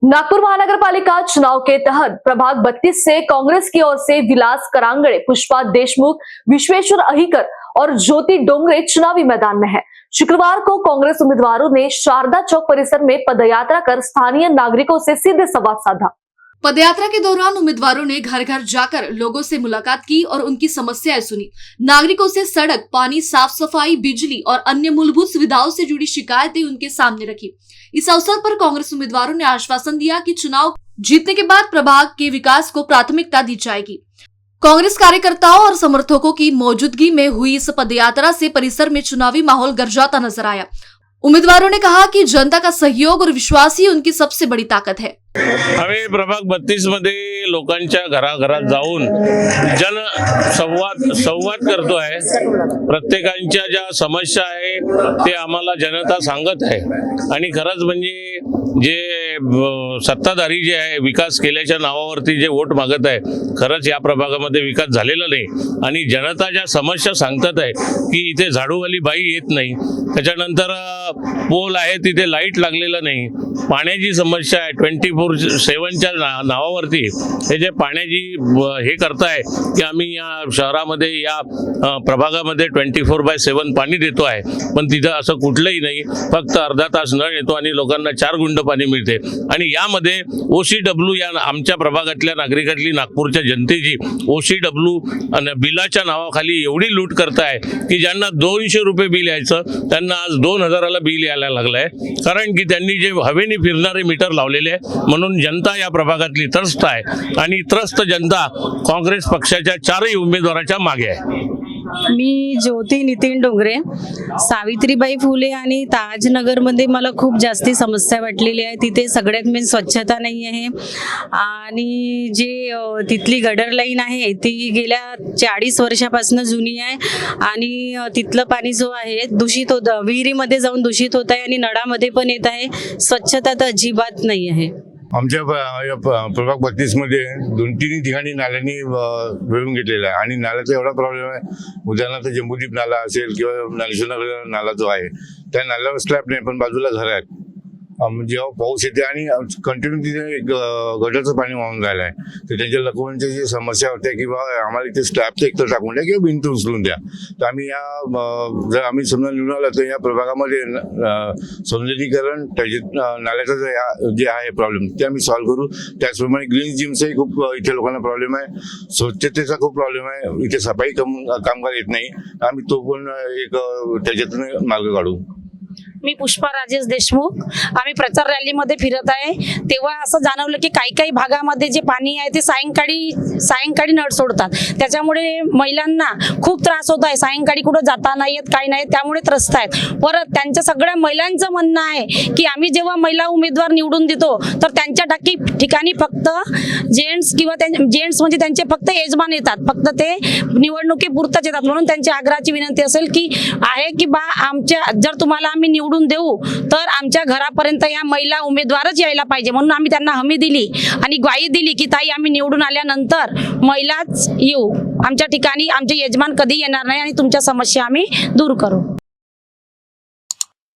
नागपुर महानगरपालिका चुनाव के तहत प्रभाग 32 से कांग्रेस की ओर से विलास करांगड़े, पुष्पा देशमुख, विश्वेश्वर अहिकर और ज्योति डोंगरे चुनावी मैदान में है। शुक्रवार को कांग्रेस उम्मीदवारों ने शारदा चौक परिसर में पदयात्रा कर स्थानीय नागरिकों से सीधे संवाद साधा। पदयात्रा के दौरान उम्मीदवारों ने घर घर जाकर लोगों से मुलाकात की और उनकी समस्याएं सुनी। नागरिकों से सड़क, पानी, साफ सफाई, बिजली और अन्य मूलभूत सुविधाओं से जुड़ी शिकायतें उनके सामने रखी। इस अवसर पर कांग्रेस उम्मीदवारों ने आश्वासन दिया कि चुनाव जीतने के बाद प्रभाग के विकास को प्राथमिकता दी जाएगी। कांग्रेस कार्यकर्ताओं और समर्थकों की मौजूदगी में हुई इस पदयात्रा से परिसर में चुनावी माहौल गरजाता नजर आया। उम्मीदवारों ने कहा कि जनता का सहयोग और विश्वास ही उनकी सबसे बड़ी ताकत है। आम्ही प्रभाग 32 मध्ये लोकांच्या घराघरात जाऊन संवाद करतोय। प्रत्येकांच्या ज्या समस्या आहे ते आम्हाला जनता सांगत आहे आणि खरंच म्हणजे जे सत्ताधारी जे आहे विकास केल्याच्या नावावरती जे वोट मागत आहे, खरंच या प्रभागामध्ये विकास झालेला नाही आणि जनता ज्या समस्या सांगतात आहे की इथे झाडूवाली बाई येत नाही, त्याच्यानंतर पोल आहे तिथे लाईट लागलेला नाही, पाण्याची समस्या आहे 24/7च्या नावावरती हे जे पाण्याची हे करताय की आम्ही या शहरामध्ये या प्रभागामध्ये 24/7 पाणी देतो आहे, पण तिथं असं कुठलंही नाही, फक्त अर्धा तास नळ येतो आणि लोकांना 4 गुंड पाणी मिळते। आणि यामध्ये OCW या आमच्या प्रभागातल्या नागरिकातली नागपूरच्या जनतेची OCW आणि बिलाच्या नावाखाली एवढी लूट करताय की ज्यांना 200 रुपये बिल यायचं त्यांना आज 2000ला बिल यायला लागलंय, कारण की त्यांनी जे हवेने फिरणारे मीटर लावलेले आहे। म्हणून जनता या प्रभागातली त्रस्त आहे आणि त्रस्त जनता काँग्रेस पक्षाच्या 4ही उमेदवाराच्या मागे आहे। मी ज्योती नितीन डोंगरे, सावित्रीबाई फुले आणि ताजनगरमध्ये मला खूप जास्ती समस्या वाटलेली आहे। तिथे सगळ्यात मेन स्वच्छता नाही आहे आणि जे तिथली गटर लाईन आहे ती गेल्या 40 वर्षापासून जुनी आहे आणि तिथलं पाणी जो आहे दूषित होतं, विहिरीमध्ये जाऊन दूषित होत आहे आणि नळामध्ये पण येत आहे। स्वच्छता तर अजिबात नाही आहे। आमच्या प्रभाग 32 मध्ये 2-3 ठिकाणी नाल्यांनी मिळून घेतलेला आहे आणि नाल्याचा एवढा प्रॉब्लेम आहे। उदाहरणार्थ जम्बूदीप नाला असेल किंवा नालेश्वर नाला जो आहे त्या नाल्यावर स्लॅब नाही, पण बाजूला घर आहेत। जेव्हा पाऊस येते आणि कंटिन्यू तिथे गटरचं पाणी वाहून राहिलं आहे, तर त्यांच्या लोकांची जी समस्या होते की बा आम्हाला इथे स्लॅबचं एकतर टाकून द्या किंवा भिंत उचलून द्या। तर आम्ही जर आम्ही समजा निवडून आलो तर या प्रभागामध्ये सौंदर्यीकरण नाल्याचा जे आहे प्रॉब्लेम ते आम्ही सॉल्व्ह करू। त्याचप्रमाणे ग्रीन जिमचाही खूप इथे लोकांना प्रॉब्लेम आहे, स्वच्छतेचा खूप प्रॉब्लेम आहे, इथे सफाई कामगार येत नाही, आम्ही तो पण एक त्याच्यातून मार्ग काढू। मी पुष्पा राजेश देशमुख, आम्ही प्रचार रॅलीमध्ये फिरत आहे तेव्हा असं जाणवलं की काही भागामध्ये जे पाणी आहे ते सायंकाळी नळ सोडतात, त्याच्यामुळे महिलांना खूप त्रास होत आहे। सायंकाळी कुठं जाता नाही येत, काही नाही, त्यामुळे त्रस्त आहेत। परत त्यांच्या सगळ्या महिलांचं म्हणणं आहे की आम्ही जेव्हा महिला उमेदवार निवडून देतो तर त्यांच्या ठिकाणी फक्त जेंट्स किंवा जेंट्स म्हणजे त्यांचे फक्त यजमान येतात, फक्त ते निवडणुकीपुरतच येतात। म्हणून त्यांची आग्रहाची विनंती असेल की आहे की बा आमच्या जर तुम्हाला आम्ही निवडून देऊ तर आमच्या घरापर्यंत या महिला उमेदवारच यायला पाहिजे। म्हणून आम्ही त्यांना हमी दिली आणि ग्वाही दिली की ताई आम्ही निवडून आल्यानंतर महिलाच येऊ, आमच्या ठिकाणी आमचे यजमान कधी येणार नाही आणि तुमच्या समस्या आम्ही दूर करू।